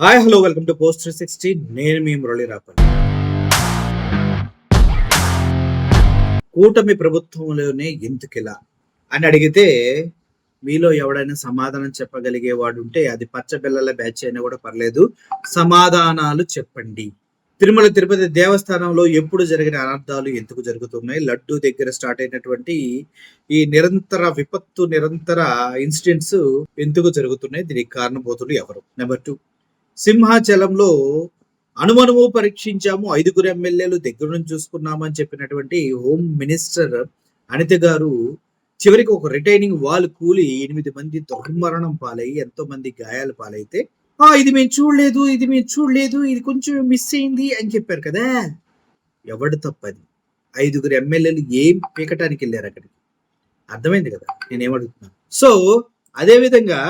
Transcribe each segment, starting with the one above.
Hi hello welcome to post 360. నేను మీ మురళి రాపల్లి. కూటమి ప్రభుత్వంలోనే ఎందుకిలా అని అడిగితే మీలో ఎవడైనా సమాధానం చెప్పగలిగే వాడు ఉంటే అది పచ్చబిల్లల బ్యాచ్ అయినా కూడా పర్లేదు, సమాధానాలు చెప్పండి. తిరుమల తిరుపతి దేవస్థానంలో ఎప్పుడు జరిగిన అనర్థాలు ఎందుకు జరుగుతున్నాయి? లడ్డు దగ్గర స్టార్ట్ అయినటువంటి ఈ నిరంతర ఇన్సిడెంట్స్ ఎందుకు జరుగుతున్నాయి? దీనికి కారణబోతులు ఎవరు? నెంబర్ 2, సింహాచలంలో అనుమనుము పరీక్షించాము, 5 ఎమ్మెల్యేలు దగ్గర నుంచి చూసుకున్నామని చెప్పినటువంటి హోమ్ మినిస్టర్ అనిత గారు చివరికి ఒక రిటైనింగ్ వాల్ కూలి 8 మంది దుర్మరణం పాలయ్యి ఎంతో మంది గాయాలు పాలైతే ఇది మేము చూడలేదు, ఇది కొంచెం మిస్ అయింది అని చెప్పారు కదా. ఎవడు తప్పది? 5 ఎమ్మెల్యేలు ఏం పీకటానికి వెళ్ళారు అక్కడికి? అర్థమైంది కదా నేనేమడుగుతున్నాను. సో అదే విధంగా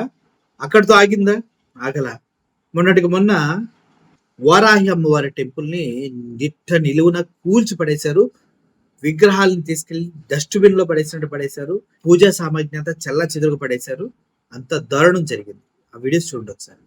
అక్కడితో ఆగిందా? ఆగలా. మొన్నటికి మొన్న వారాహి అమ్మవారి టెంపుల్ని నిలువున కూల్చి పడేశారు. విగ్రహాలను తీసుకెళ్లి డస్ట్బిన్ లో పడేశారు. పూజా సామాగ్రి అంతా చెల్ల చెదురుగా పడేశారు. అంత దారుణం జరిగింది. ఆ వీడియోస్ చూడండి ఒకసారి.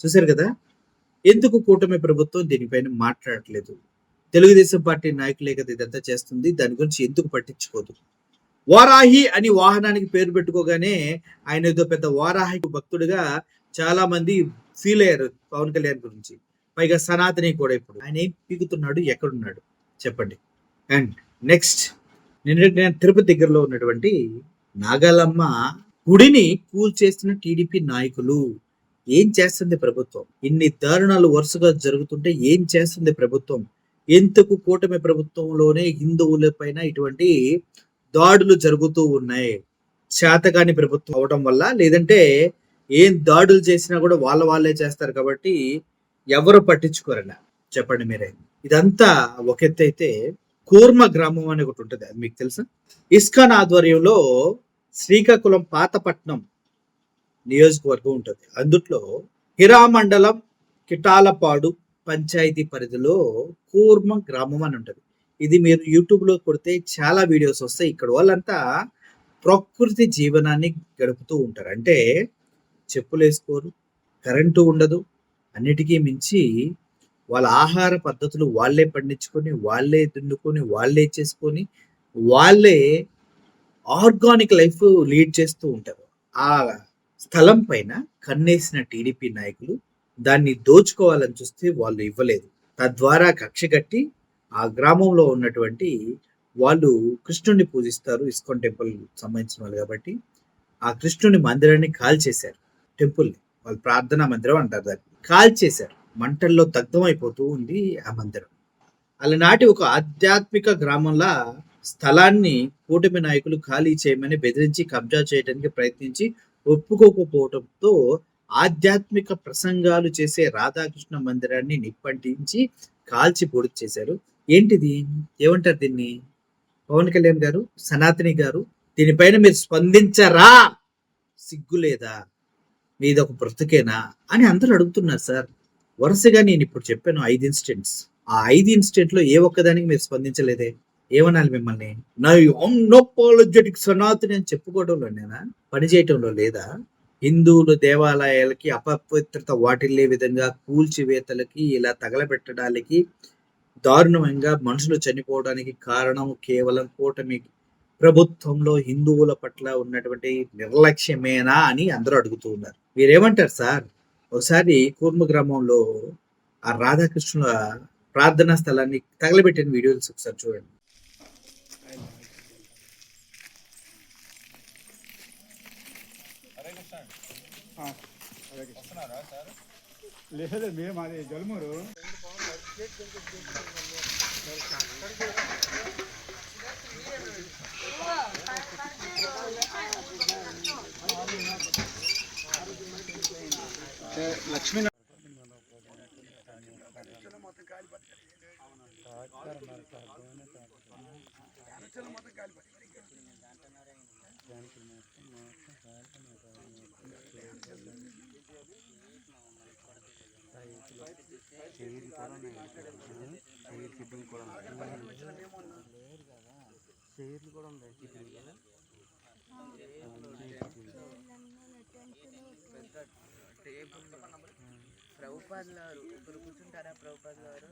చూశారు కదా, ఎందుకు కూటమి ప్రభుత్వం దీనిపైన మాట్లాడట్లేదు? తెలుగుదేశం పార్టీ నాయకులే కదా ఇదంతా చేస్తుంది, దాని గురించి ఎందుకు పట్టించుకోదు? వారాహి అని వాహనానికి పేరు పెట్టుకోగానే ఆయన ఏదో పెద్ద వారాహి భక్తుడిగా చాలా మంది ఫీల్ అయ్యారు పవన్ కళ్యాణ్ గురించి. పైగా సనాతని కూడా. ఇప్పుడు ఆయన ఏం పీకుతున్నాడు, ఎక్కడున్నాడు చెప్పండి. అండ్ నెక్స్ట్, నేను తిరుపతి దగ్గరలో ఉన్నటువంటి నాగాలమ్మ గుడిని కూల్చేస్తున్న టీడీపీ నాయకులు. ఏం చేస్తుంది ప్రభుత్వం? ఇన్ని దారుణాలు వరుసగా జరుగుతుంటే ఏం చేస్తుంది ప్రభుత్వం? ఎందుకు కూటమి ప్రభుత్వంలోనే హిందువుల పైన ఇటువంటి దాడులు జరుగుతూ ఉన్నాయి? శాతకాని ప్రభుత్వం అవడం వల్ల, లేదంటే ఏం దాడులు చేసినా కూడా వాళ్ళే చేస్తారు కాబట్టి ఎవరు పట్టించుకోరలా? చెప్పండి మీరే. ఇదంతా ఒక ఎత్తు అయితే, కూర్మ గ్రామం అని ఒకటి ఉంటుంది, అది మీకు తెలుసా? ఇస్కాన్ ఆధ్వర్యంలో శ్రీకాకుళం పాతపట్నం నియోజకవర్గం ఉంటుంది. అందుట్లో హిరామండలం కిటాలపాడు పంచాయతీ పరిధిలో కూర్మ గ్రామం అని ఉంటుంది. ఇది మీరు యూట్యూబ్ లో కొడితే చాలా వీడియోస్ వస్తాయి. ఇక్కడ వాళ్ళంతా ప్రకృతి జీవనాన్ని గడుపుతూ ఉంటారు. అంటే చెప్పులు వేసుకోరు, కరెంటు ఉండదు, అన్నిటికీ మించి వాళ్ళ ఆహార పద్ధతులు వాళ్ళే పండించుకొని, వాళ్ళే దున్నుకొని, వాళ్ళే చేసుకొని, వాళ్ళే ఆర్గానిక్ లైఫ్ లీడ్ చేస్తూ ఉంటారు. ఆ స్థలం పైన కన్నేసిన టీడీపీ నాయకులు దాన్ని దోచుకోవాలని చూస్తే వాళ్ళు ఇవ్వలేదు. తద్వారా కక్ష కట్టి ఆ గ్రామంలో ఉన్నటువంటి వాళ్ళు కృష్ణుడిని పూజిస్తారు, ఇస్కాన్ టెంపుల్ సంబంధించిన వాళ్ళు కాబట్టి ఆ కృష్ణుని మందిరాన్ని కాల్చేశారు. టెంపుల్ని వాళ్ళు ప్రార్థనా మందిరం అంటారు, దాన్ని కాల్చేశారు. మంటల్లో దగ్ధం అయిపోతూ ఉంది ఆ మందిరం. అలనాటి ఒక ఆధ్యాత్మిక గ్రామంలో స్థలాన్ని కూటమి నాయకులు ఖాళీ చేయమని బెదిరించి కబ్జా చేయడానికి ప్రయత్నించి ఒప్పుకోకపోవడంతో ఆధ్యాత్మిక ప్రసంగాలు చేసే రాధాకృష్ణ మందిరాన్ని నిప్పంటించి కాల్చి పొడి చేశారు. ఏంటిది? ఏమంటారు దీన్ని? పవన్ కళ్యాణ్ గారు, సనాతని గారు, దీనిపైన మీరు స్పందించరా? సిగ్గు లేదా? మీది ఒక బ్రతుకేనా అని అందరూ అడుగుతున్నారు సార్. వరుసగా నేను ఇప్పుడు చెప్పాను 5 ఇన్సిడెంట్స్. ఆ 5 ఇన్సిడెంట్ లో ఏ ఒక్కదానికి మీరు స్పందించలేదే? ఏమనాలి మిమ్మల్ని? నా అన్అపాలజెటిక్ సనాతని అని చెప్పుకోవడంలో నేనా? పని చేయటంలో లేదా? హిందువులు దేవాలయాలకి అపవిత్రత వాటిల్లే విధంగా కూల్చివేతలకి, ఇలా తగలబెట్టడానికి, దారుణంగా మనుషులు చనిపోవడానికి కారణం కేవలం కూటమి ప్రభుత్వంలో హిందువుల పట్ల ఉన్నటువంటి నిర్లక్ష్యమేనా అని అందరూ అడుగుతూ ఉన్నారు. మీరేమంటారు సార్? ఒకసారి కూర్మ గ్రామంలో ఆ రాధాకృష్ణుల ప్రార్థనా స్థలాన్ని తగలబెట్టిన వీడియోస్ ఒకసారి చూడండి. లేదు మేము అది జలుమూరు లక్ష్మీ ప్రభుపాదులు వారు ఇప్పుడు కూర్చుంటారా ప్రభుపాదులు వారు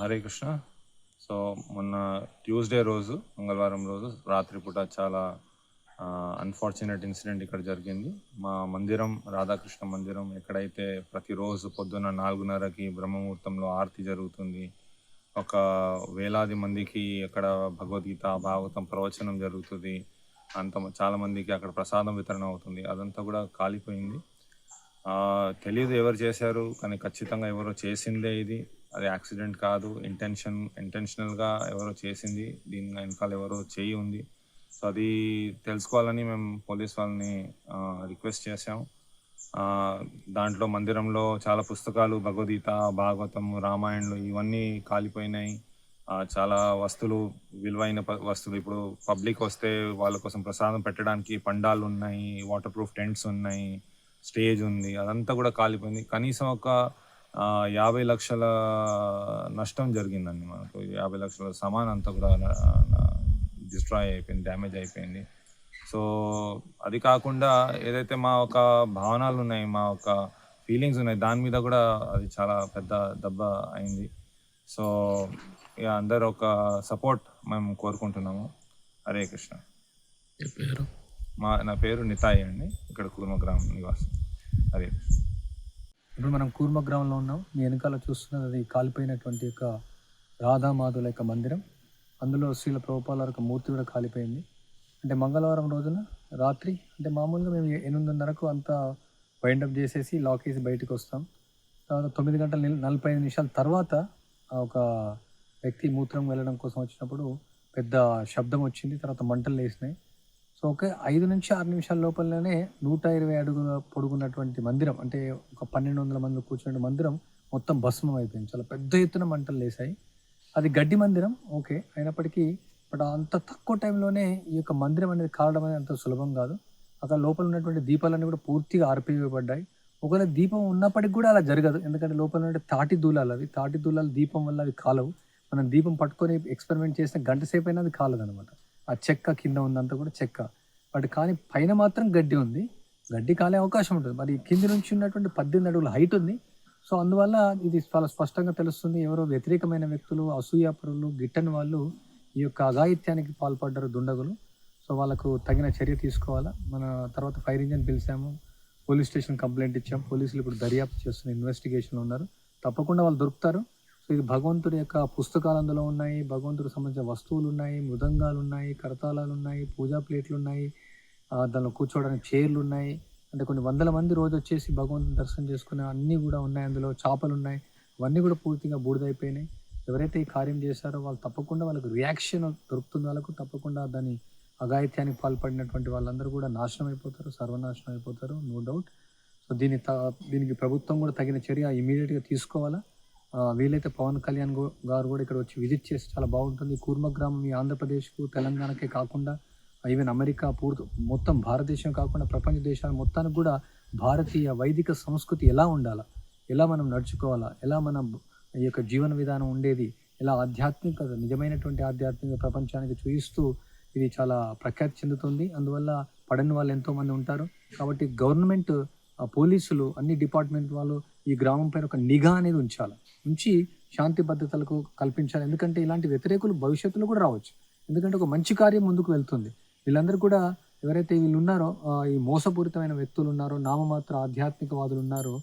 హరే కృష్ణ. సో మొన్న ట్యూస్డే రోజు, మంగళవారం రోజు రాత్రిపూట చాలా అన్ఫార్చునేట్ ఇన్సిడెంట్ ఇక్కడ జరిగింది. మా మందిరం, రాధాకృష్ణ మందిరం, ఎక్కడైతే ప్రతిరోజు పొద్దున్న 4:30కి బ్రహ్మముహూర్తంలో ఆరతి జరుగుతుంది, ఒక వేలాది మందికి అక్కడ భగవద్గీత, భాగవతం ప్రవచనం జరుగుతుంది, చాలామందికి అక్కడ ప్రసాదం వితరణ అవుతుంది. అదంతా కూడా కాలిపోయింది. తెలియదు ఎవరు చేశారు, కానీ ఖచ్చితంగా ఎవరో చేసిందే ఇది. అది యాక్సిడెంట్ కాదు, ఇంటెన్షనల్గా ఎవరో చేసింది. దీని వెనకాల ఎవరో చేయి ఉంది. సో అది తెలుసుకోవాలని మేము పోలీస్ వాళ్ళని రిక్వెస్ట్ చేసాం. దాంట్లో మందిరంలో చాలా పుస్తకాలు, భగవద్గీత, భాగవతం, రామాయణలు ఇవన్నీ కాలిపోయినాయి. చాలా వస్తువులు, విలువైన వస్తువులు, ఇప్పుడు పబ్లిక్ వస్తే వాళ్ళ కోసం ప్రసాదం పెట్టడానికి పండాలు ఉన్నాయి, వాటర్ ప్రూఫ్ టెంట్స్ ఉన్నాయి, స్టేజ్ ఉంది, అదంతా కూడా కాలిపోయింది. కనీసం ఒక 50 లక్షల నష్టం జరిగిందండి మనకు. 50 లక్షల సామాన్ అంతా కూడా డిస్ట్రాయ్ అయిపోయింది, డ్యామేజ్ అయిపోయింది. సో అది కాకుండా ఏదైతే మా ఒక భావనలు ఉన్నాయి, మా ఒక ఫీలింగ్స్ ఉన్నాయి, దాని మీద కూడా అది చాలా పెద్ద దెబ్బ అయింది. సో ఇక అందరు ఒక సపోర్ట్ మేము కోరుకుంటున్నాము. హరే కృష్ణ. నా పేరు నితాయి అండి, ఇక్కడ కూర్మగ్రామం నివాసం. హరే కృష్ణ. ఇప్పుడు మనం కూర్మగ్రామంలో ఉన్నాం. మీ వెనకాల చూస్తున్నది అది కాలిపోయినటువంటి యొక్క రాధామాధుల యొక్క మందిరం. అందులో శ్రీల ప్రభుపాల యొక్క మూర్తి కూడా కాలిపోయింది. అంటే మంగళవారం రోజున రాత్రి, అంటే మామూలుగా మేము 8:30కు అంతా వైండప్ చేసేసి లాక్ వేసి బయటకు వస్తాం. తర్వాత 9:45 తర్వాత ఒక వ్యక్తి మూత్రం వెళ్ళడం కోసం వచ్చినప్పుడు పెద్ద శబ్దం వచ్చింది. తర్వాత మంటలు లేసినాయి. సో ఒక 5 నుంచి 6 నిమిషాల లోపలనే 120 అడుగుల పొడుగున్నటువంటి మందిరం, అంటే ఒక 1200 మంది కూర్చునే మందిరం మొత్తం భస్మం అయిపోయింది. చాలా పెద్ద ఎత్తున మంటలు లేసాయి. అది గడ్డి మందిరం ఓకే, అయినప్పటికీ బట్ అంత తక్కువ టైంలోనే ఈ యొక్క మందిరం అనేది కావడం అనేది అంత సులభం కాదు. అక్కడ లోపల ఉన్నటువంటి దీపాలన్నీ కూడా పూర్తిగా ఆర్పివేయబడ్డాయి. ఒకవేళ దీపం ఉన్నప్పటికి కూడా అలా జరగదు. ఎందుకంటే లోపల ఉన్నటువంటి తాటి దూలాలు అవి. తాటి దూలాలు దీపం వల్ల అవి కాలవు. మనం దీపం పట్టుకొని ఎక్స్పెరిమెంట్ చేసిన గంట సేపు అయినా అది కాలదనమాట. ఆ చెక్క కింద ఉందంతా కూడా చెక్క. బట్ కానీ పైన మాత్రం గడ్డి ఉంది. గడ్డి కాలే అవకాశం ఉంటుంది. మరి కింది నుంచి ఉన్నటువంటి 18 అడుగుల హైట్ ఉంది. సో అందువల్ల ఇది చాలా స్పష్టంగా తెలుస్తుంది. ఎవరో వ్యతిరేకమైన వ్యక్తులు, అసూయాపరులు, గిట్టని వాళ్ళు ఈ యొక్క అఘాయిత్యానికి పాల్పడ్డారు దుండగులు. సో వాళ్ళకు తగిన చర్య తీసుకోవాలా. మన తర్వాత ఫైర్ ఇంజిన్ పిలిచాము, పోలీస్ స్టేషన్ కంప్లైంట్ ఇచ్చాం. పోలీసులు ఇప్పుడు దర్యాప్తు చేస్తున్న ఇన్వెస్టిగేషన్లో ఉన్నారు. తప్పకుండా వాళ్ళు దొరుకుతారు. సో ఇది భగవంతుడి యొక్క పుస్తకాలు అందులో ఉన్నాయి, భగవంతుడికి సంబంధించిన వస్తువులు ఉన్నాయి, మృదంగాలు ఉన్నాయి, కరతాళాలు ఉన్నాయి, పూజా ప్లేట్లు ఉన్నాయి, దానిలో కూర్చోవడానికి చైర్లు ఉన్నాయి. అంటే కొన్ని వందల మంది రోజు వచ్చేసి భగవంతుని దర్శనం చేసుకునే అన్నీ కూడా ఉన్నాయి. అందులో చేపలు ఉన్నాయి. అవన్నీ కూడా పూర్తిగా బూడిదైపోయినాయి. ఎవరైతే ఈ కార్యం చేశారో వాళ్ళు తప్పకుండా వాళ్ళకు రియాక్షన్ దొరుకుతుంది. వాళ్ళకు తప్పకుండా దాని అఘాయిత్యానికి పాల్పడినటువంటి వాళ్ళందరూ కూడా నాశనం అయిపోతారు, సర్వనాశనం అయిపోతారు, నో డౌట్. సో దీనికి ప్రభుత్వం కూడా తగిన చర్య ఇమీడియట్గా తీసుకోవాలా. వీలైతే పవన్ కళ్యాణ్ గారు కూడా ఇక్కడ వచ్చి విజిట్ చేసి చాలా బాగుంటుంది. కూర్మ గ్రామం ఈ ఆంధ్రప్రదేశ్కు, తెలంగాణకే కాకుండా ఈవెన్ అమెరికా మొత్తం భారతదేశం కాకుండా ప్రపంచ దేశాలు మొత్తానికి కూడా భారతీయ వైదిక సంస్కృతి ఎలా ఉండాలా, ఎలా మనం నడుచుకోవాలా, ఎలా మనం ఈ యొక్క జీవన విధానం ఉండేది, ఎలా ఆధ్యాత్మికత, నిజమైనటువంటి ఆధ్యాత్మిక ప్రపంచానికి చూపిస్తూ ఇది చాలా ప్రఖ్యాతి చెందుతుంది. అందువల్ల పడని వాళ్ళు ఎంతోమంది ఉంటారు. కాబట్టి గవర్నమెంట్, పోలీసులు, అన్ని డిపార్ట్మెంట్ వాళ్ళు ఈ గ్రామం పైన ఒక నిఘా అనేది ఉంచి శాంతి భద్రతలకు కల్పించాలి. ఎందుకంటే ఇలాంటి వ్యతిరేకులు భవిష్యత్తులో కూడా రావచ్చు. ఎందుకంటే ఒక మంచి కార్యం ముందుకు వెళ్తుంది. వీళ్ళందరూ కూడా ఎవరైతే వీళ్ళు ఉన్నారో, ఈ మోసపూరితమైన వ్యక్తులు ఉన్నారో, నామమాత్ర ఆధ్యాత్మికవాదులు ఉన్నారో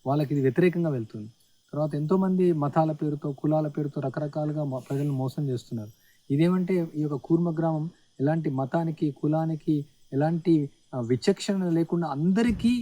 వాళ్ళకి ఇది వ్యతిరేకంగా వెళ్తుంది. తర్వాత ఎంతోమంది మతాల పేరుతో, కులాల పేరుతో రకరకాలుగా ప్రజలను మోసం చేస్తున్నారు. ఇదేమంటే ఈ యొక్క కూర్మ గ్రామం ఎలాంటి మతానికి, కులానికి ఎలాంటి విచక్షణ లేకుండా అందరికీ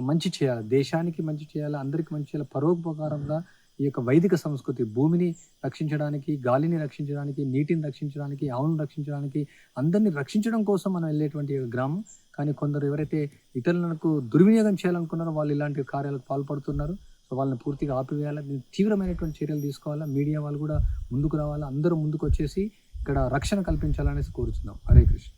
మంచి చేయాలి, దేశానికి మంచి చేయాలి, అందరికీ మంచి చేయాలి. పరోపకారంగా ఈ యొక్క వైదిక సంస్కృతి భూమిని రక్షించడానికి, గాలిని రక్షించడానికి, నీటిని రక్షించడానికి, ఆవులను రక్షించడానికి, అందరినీ రక్షించడం కోసం మనం వెళ్ళేటువంటి గ్రామం. కానీ కొందరు ఎవరైతే ఇతరులకు దుర్వినియోగం చేయాలనుకున్నారో వాళ్ళు ఇలాంటి కార్యాలకు పాల్పడుతున్నారు. సో వాళ్ళని పూర్తిగా ఆపివేయాలి. తీవ్రమైనటువంటి చర్యలు తీసుకోవాలా. మీడియా వాళ్ళు కూడా ముందుకు రావాలా. అందరూ ముందుకు వచ్చేసి ఇక్కడ రక్షణ కల్పించాలనేసి కోరుచున్నాం. హరే కృష్ణ.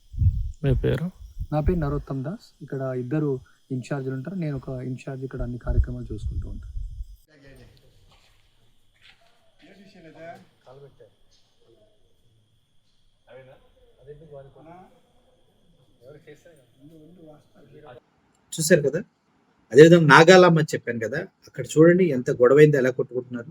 మీ పేరు? నా పేరు నరోత్తమ్ దాస్. ఇక్కడ ఇద్దరు ఇన్ఛార్జీలు ఉంటారు. నేను ఒక ఇన్ఛార్జ్. ఇక్కడ అన్ని కార్యక్రమాలు చూసుకుంటూ ఉంటాను. చూశారు కదా. అదేవిధంగా నాగాలమ్మ చెప్పాను కదా, అక్కడ చూడండి ఎంత గొడవైంది, ఎలా కొట్టుకుంటున్నారు.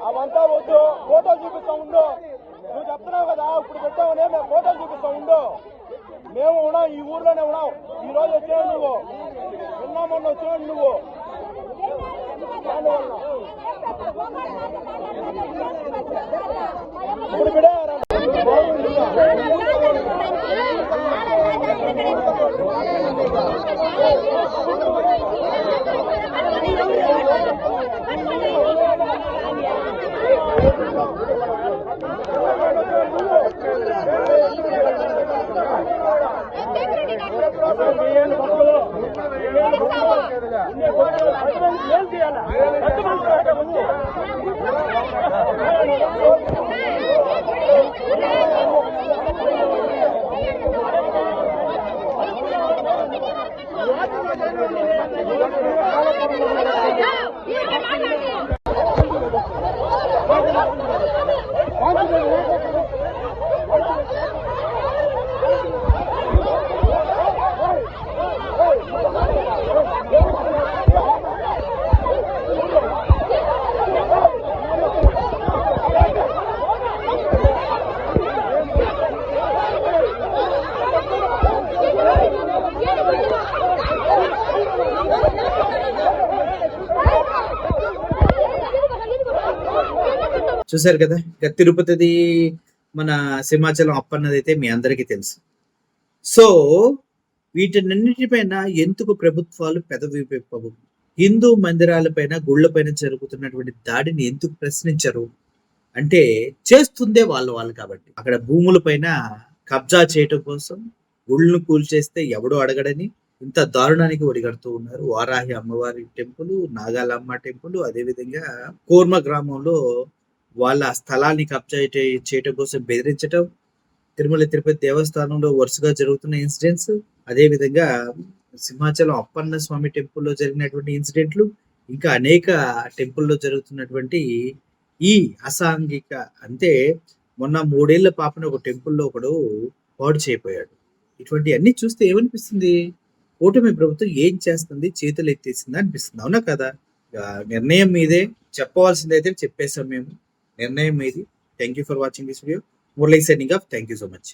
అవంతా వద్దు, ఫోటోలు చూపిస్తా ఉండు. నువ్వు చెప్తున్నావు కదా, ఇప్పుడు పెట్టావునే, మేము ఫోటోలు చూపిస్తా ఉండు. మేము ఉన్నాం, ఈ ఊర్లోనే ఉన్నాం. ఈ రోజు వచ్చావు నువ్వు, నిన్న మొన్న వచ్చావు నువ్వు. ఇప్పుడు బిడే ఏం చేయాలి? చూశారు కదా. ఇక తిరుపతిది, మన సింహాచలం అప్పన్నది అయితే మీ అందరికీ తెలుసు. సో వీటన్నిటిపైన ఎందుకు ప్రభుత్వాలు హిందూ మందిరాలపైన, గుళ్ళపైన జరుగుతున్నటువంటి దాడిని ఎందుకు ప్రశ్నించరు? అంటే చేస్తుందే వాళ్ళు కాబట్టి. అక్కడ భూముల పైన కబ్జా చేయటం కోసం గుళ్ళను కూల్చేస్తే ఎవడో అడగడని ఇంత దారుణానికి ఒడిగడుతూ ఉన్నారు. వారాహి అమ్మవారి టెంపుల్, నాగాలమ్మ టెంపుల్, అదేవిధంగా కోర్మ గ్రామంలో వాళ్ళ స్థలాన్ని కబ్జా చేయటం కోసం బెదిరించటం, తిరుమల తిరుపతి దేవస్థానంలో వరుసగా జరుగుతున్న ఇన్సిడెంట్స్, అదేవిధంగా సింహాచలం అప్పన్న స్వామి టెంపుల్లో జరిగినటువంటి ఇన్సిడెంట్లు, ఇంకా అనేక టెంపుల్లో జరుగుతున్నటువంటి ఈ అసాంఘిక అంటే మొన్న 3 ఏళ్ల పాపను ఒక టెంపుల్లో ఒకడు పాడు చేయపోయాడు. ఇటువంటి అన్ని చూస్తే ఏమనిపిస్తుంది? కూటమి ప్రభుత్వం ఏం చేస్తుంది? చేతులు ఎత్తేసిందా అనిపిస్తుంది. అవునా కదా? నిర్ణయం మీదే. చెప్పవలసిందైతే చెప్పేసాం మేము. నిర్ణయం మీది. Thank you for watching this video. Murali signing off. Thank you so much.